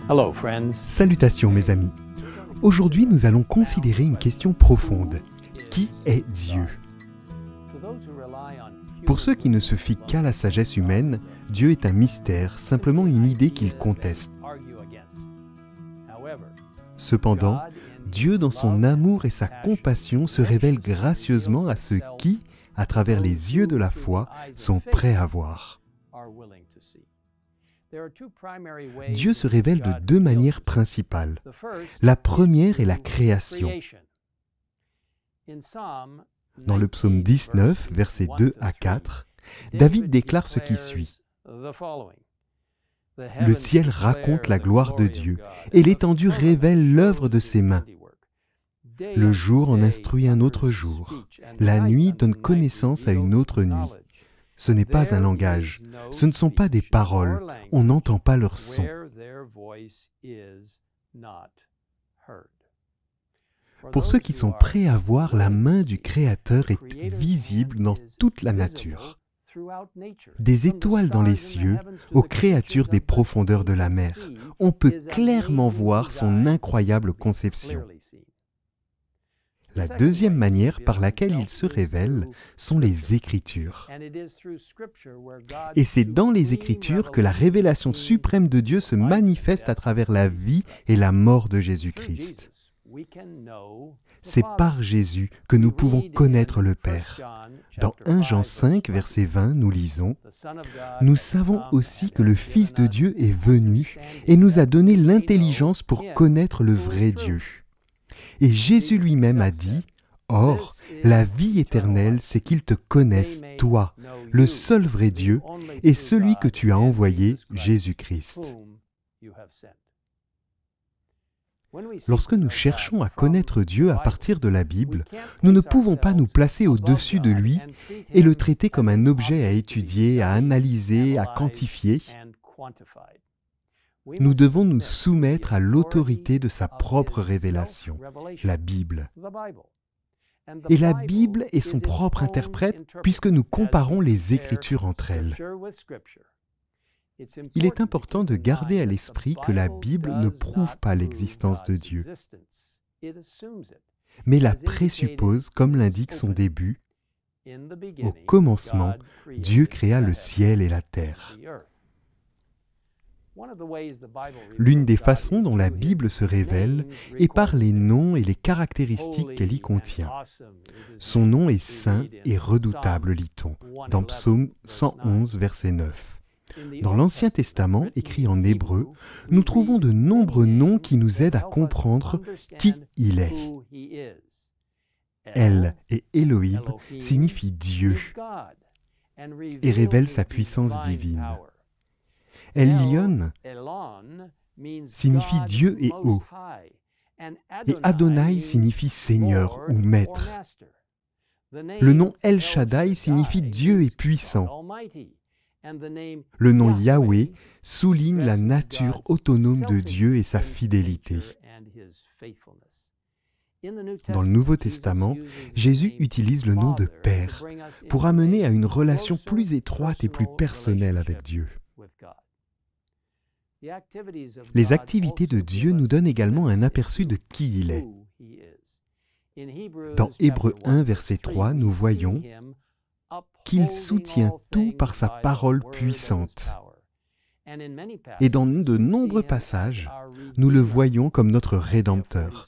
Hello, friends. Salutations mes amis. Aujourd'hui nous allons considérer une question profonde. Qui est Dieu ? Pour ceux qui ne se fient qu'à la sagesse humaine, Dieu est un mystère, simplement une idée qu'ils contestent. Cependant, Dieu dans son amour et sa compassion se révèle gracieusement à ceux qui, à travers les yeux de la foi, sont prêts à voir. Dieu se révèle de deux manières principales. La première est la création. Dans le psaume 19, versets 2 à 4, David déclare ce qui suit. Le ciel raconte la gloire de Dieu, et l'étendue révèle l'œuvre de ses mains. Le jour en instruit un autre jour, la nuit donne connaissance à une autre nuit. Ce n'est pas un langage, ce ne sont pas des paroles, on n'entend pas leur son. Pour ceux qui sont prêts à voir, la main du Créateur est visible dans toute la nature. Des étoiles dans les cieux, aux créatures des profondeurs de la mer, on peut clairement voir son incroyable conception. La deuxième manière par laquelle il se révèle sont les Écritures. Et c'est dans les Écritures que la révélation suprême de Dieu se manifeste à travers la vie et la mort de Jésus-Christ. C'est par Jésus que nous pouvons connaître le Père. Dans 1 Jean 5, verset 20, nous lisons « Nous savons aussi que le Fils de Dieu est venu et nous a donné l'intelligence pour connaître le vrai Dieu. » Et Jésus lui-même a dit « Or, la vie éternelle, c'est qu'ils te connaissent, toi, le seul vrai Dieu, et celui que tu as envoyé, Jésus-Christ. » Lorsque nous cherchons à connaître Dieu à partir de la Bible, nous ne pouvons pas nous placer au-dessus de lui et le traiter comme un objet à étudier, à analyser, à quantifier. Nous devons nous soumettre à l'autorité de sa propre révélation, la Bible. Et la Bible est son propre interprète puisque nous comparons les Écritures entre elles. Il est important de garder à l'esprit que la Bible ne prouve pas l'existence de Dieu, mais la présuppose comme l'indique son début. Au commencement, Dieu créa le ciel et la terre. L'une des façons dont la Bible se révèle est par les noms et les caractéristiques qu'elle y contient. Son nom est saint et redoutable, lit-on, dans Psaume 111, verset 9. Dans l'Ancien Testament, écrit en hébreu, nous trouvons de nombreux noms qui nous aident à comprendre qui il est. El et Elohim signifient Dieu et révèlent sa puissance divine. Elyon signifie Dieu et haut, et Adonai signifie Seigneur ou Maître. Le nom El Shaddai signifie Dieu est puissant. Le nom Yahweh souligne la nature autonome de Dieu et sa fidélité. Dans le Nouveau Testament, Jésus utilise le nom de Père pour amener à une relation plus étroite et plus personnelle avec Dieu. Les activités de Dieu nous donnent également un aperçu de qui il est. Dans Hébreux 1, verset 3, nous voyons qu'il soutient tout par sa parole puissante. Et dans de nombreux passages, nous le voyons comme notre Rédempteur.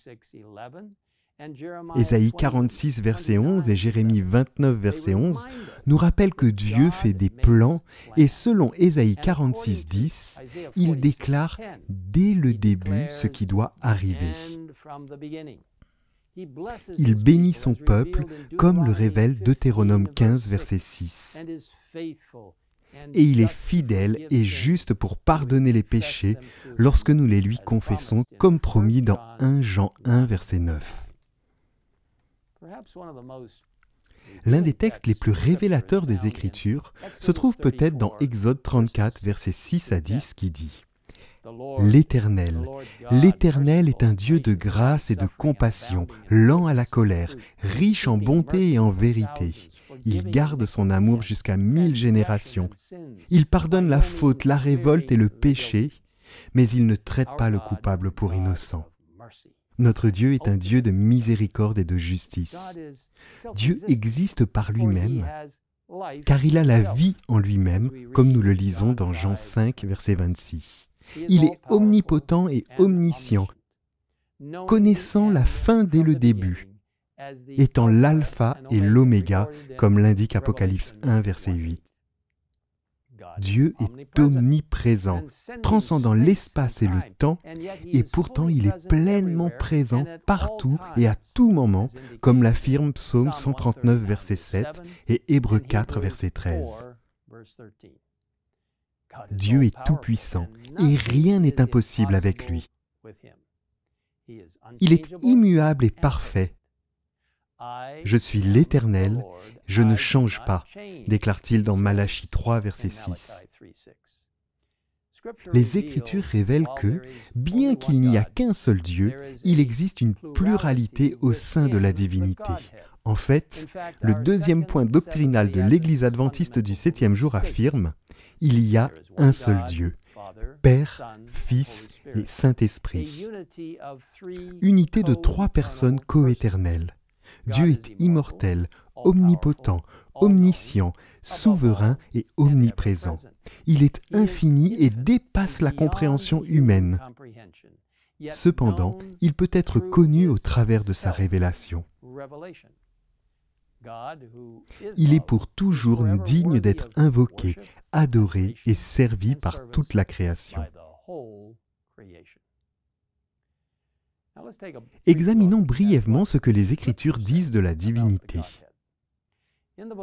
Ésaïe 46, verset 11 et Jérémie 29, verset 11 nous rappellent que Dieu fait des plans et selon Ésaïe 46, 10, il déclare dès le début ce qui doit arriver. Il bénit son peuple comme le révèle Deutéronome 15, verset 6. Et il est fidèle et juste pour pardonner les péchés lorsque nous les lui confessons comme promis dans 1 Jean 1, verset 9. L'un des textes les plus révélateurs des Écritures se trouve peut-être dans Exode 34, versets 6 à 10, qui dit « L'Éternel est un Dieu de grâce et de compassion, lent à la colère, riche en bonté et en vérité. Il garde son amour jusqu'à 1000 générations. Il pardonne la faute, la révolte et le péché. mais il ne traite pas le coupable pour innocent. Notre Dieu est un Dieu de miséricorde et de justice. Dieu existe par lui-même, car il a la vie en lui-même, comme nous le lisons dans Jean 5, verset 26. Il est omnipotent et omniscient, connaissant la fin dès le début, étant l'alpha et l'oméga, comme l'indique Apocalypse 1, verset 8. Dieu est omniprésent, transcendant l'espace et le temps, et pourtant il est pleinement présent partout et à tout moment, comme l'affirme Psaume 139, verset 7 et Hébreux 4, verset 13. Dieu est tout-puissant et rien n'est impossible avec lui. Il est immuable et parfait. Je suis l'Éternel, je ne change pas, déclare-t-il dans Malachie 3, verset 6. Les Écritures révèlent que, bien qu'il n'y a qu'un seul Dieu, il existe une pluralité au sein de la divinité. En fait, le deuxième point doctrinal de l'Église adventiste du 7e jour affirme « Il y a un seul Dieu, Père, Fils et Saint-Esprit. » Unité de trois personnes coéternelles. Dieu est immortel, omnipotent, omniscient, souverain et omniprésent. Il est infini et dépasse la compréhension humaine. Cependant, il peut être connu au travers de sa révélation. Il est pour toujours digne d'être invoqué, adoré et servi par toute la création. Examinons brièvement ce que les Écritures disent de la divinité.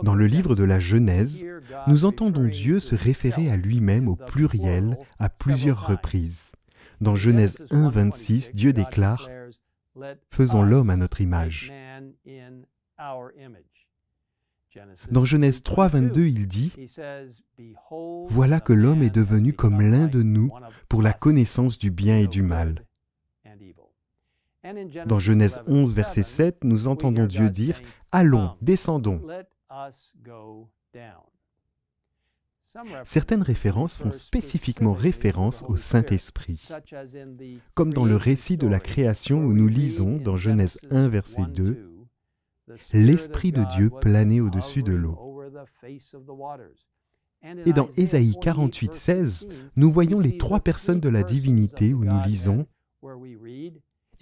Dans le livre de la Genèse, nous entendons Dieu se référer à lui-même au pluriel à plusieurs reprises. Dans Genèse 1, 26, Dieu déclare « Faisons l'homme à notre image ». Dans Genèse 3, 22, il dit « Voilà que l'homme est devenu comme l'un de nous pour la connaissance du bien et du mal. » Dans Genèse 11, verset 7, nous entendons Dieu dire « Allons, descendons ». Certaines références font spécifiquement référence au Saint-Esprit, comme dans le récit de la création où nous lisons dans Genèse 1, verset 2, « L'Esprit de Dieu planait au-dessus de l'eau ». Et dans Ésaïe 48, 16, nous voyons les trois personnes de la divinité où nous lisons «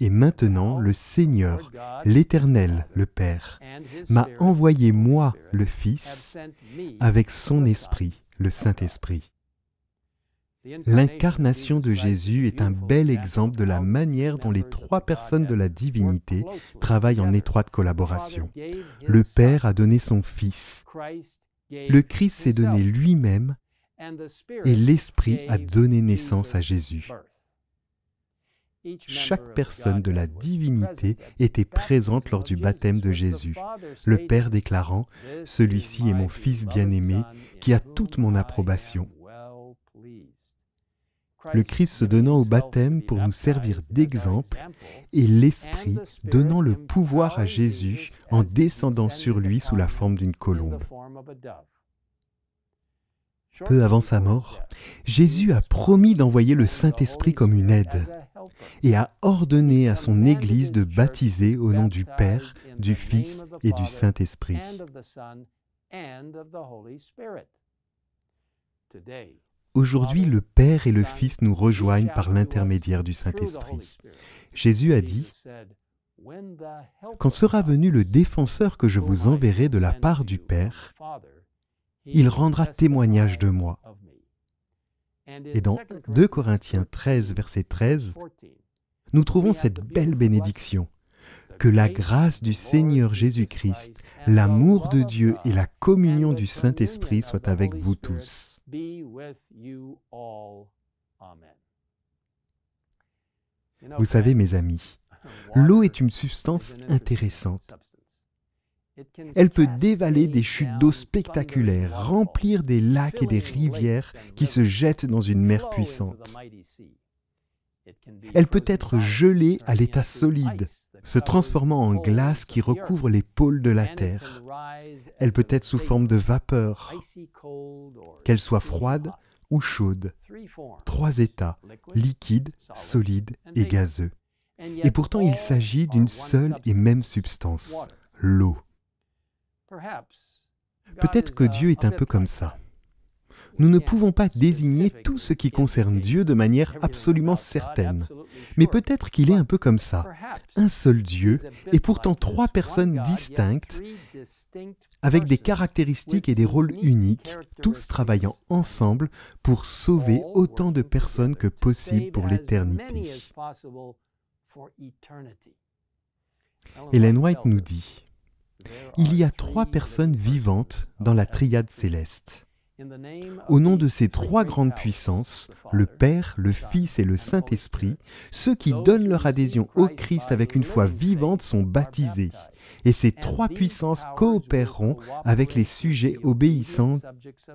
Et maintenant, le Seigneur, l'Éternel, le Père, m'a envoyé moi, le Fils, avec son Esprit, le Saint-Esprit. » L'incarnation de Jésus est un bel exemple de la manière dont les trois personnes de la divinité travaillent en étroite collaboration. Le Père a donné son Fils, le Christ s'est donné lui-même, et l'Esprit a donné naissance à Jésus. Chaque personne de la divinité était présente lors du baptême de Jésus, le Père déclarant « Celui-ci est mon Fils bien-aimé, qui a toute mon approbation ». Le Christ se donnant au baptême pour nous servir d'exemple, et l'Esprit donnant le pouvoir à Jésus en descendant sur lui sous la forme d'une colombe. Peu avant sa mort, Jésus a promis d'envoyer le Saint-Esprit comme une aide et a ordonné à son Église de baptiser au nom du Père, du Fils et du Saint-Esprit. Aujourd'hui, le Père et le Fils nous rejoignent par l'intermédiaire du Saint-Esprit. Jésus a dit « Quand sera venu le défenseur que je vous enverrai de la part du Père, il rendra témoignage de moi. » Et dans 2 Corinthiens 13, verset 13, nous trouvons cette belle bénédiction. « Que la grâce du Seigneur Jésus-Christ, l'amour de Dieu et la communion du Saint-Esprit soient avec vous tous. » Vous savez, mes amis, l'eau est une substance intéressante. Elle peut dévaler des chutes d'eau spectaculaires, remplir des lacs et des rivières qui se jettent dans une mer puissante. Elle peut être gelée à l'état solide, se transformant en glace qui recouvre les pôles de la Terre. Elle peut être sous forme de vapeur. Qu'elle soit froide, ou chaude, 3 états, liquide, solide et gazeux. Et pourtant il s'agit d'une seule et même substance, l'eau. Peut-être que Dieu est un peu comme ça. Nous ne pouvons pas désigner tout ce qui concerne Dieu de manière absolument certaine. Mais peut-être qu'il est un peu comme ça. Un seul Dieu, et pourtant 3 personnes distinctes, avec des caractéristiques et des rôles uniques, tous travaillant ensemble pour sauver autant de personnes que possible pour l'éternité. Ellen White nous dit, « Il y a 3 personnes vivantes dans la triade céleste. Au nom de ces 3 grandes puissances, le Père, le Fils et le Saint-Esprit, ceux qui donnent leur adhésion au Christ avec une foi vivante sont baptisés. Et ces 3 puissances coopéreront avec les sujets obéissants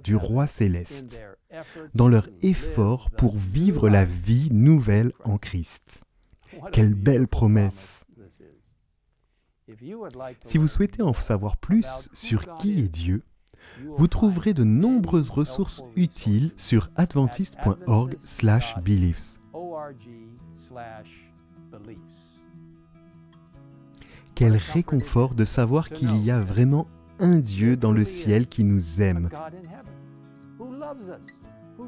du Roi céleste, dans leur effort pour vivre la vie nouvelle en Christ. » Quelle belle promesse! Si vous souhaitez en savoir plus sur qui est Dieu, vous trouverez de nombreuses ressources utiles sur adventist.org/beliefs. Quel réconfort de savoir qu'il y a vraiment un Dieu dans le ciel qui nous aime,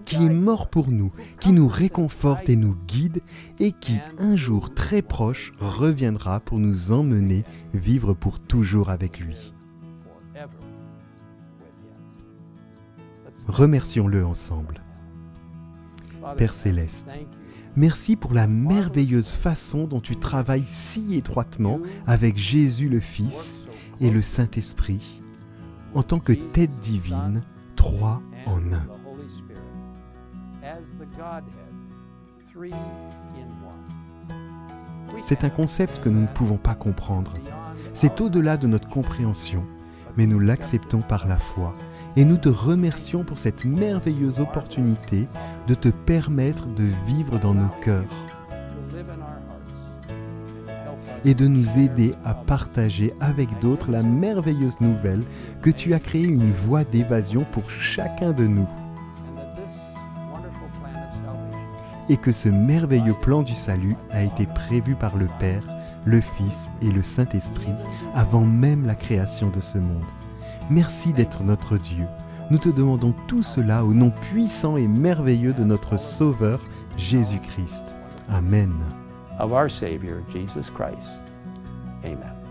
qui est mort pour nous, qui nous réconforte et nous guide, et qui, un jour très proche, reviendra pour nous emmener vivre pour toujours avec lui. Remercions-le ensemble. Père Céleste, merci pour la merveilleuse façon dont tu travailles si étroitement avec Jésus le Fils et le Saint-Esprit, en tant que tête divine, 3 en 1. C'est un concept que nous ne pouvons pas comprendre. C'est au-delà de notre compréhension, mais nous l'acceptons par la foi. Et nous te remercions pour cette merveilleuse opportunité de te permettre de vivre dans nos cœurs et de nous aider à partager avec d'autres la merveilleuse nouvelle que tu as créé une voie d'évasion pour chacun de nous. Et que ce merveilleux plan du salut a été prévu par le Père, le Fils et le Saint-Esprit avant même la création de ce monde. Merci d'être notre Dieu. Nous te demandons tout cela au nom puissant et merveilleux de notre Sauveur, Jésus-Christ. Amen. Of our Savior, Jesus Christ. Amen.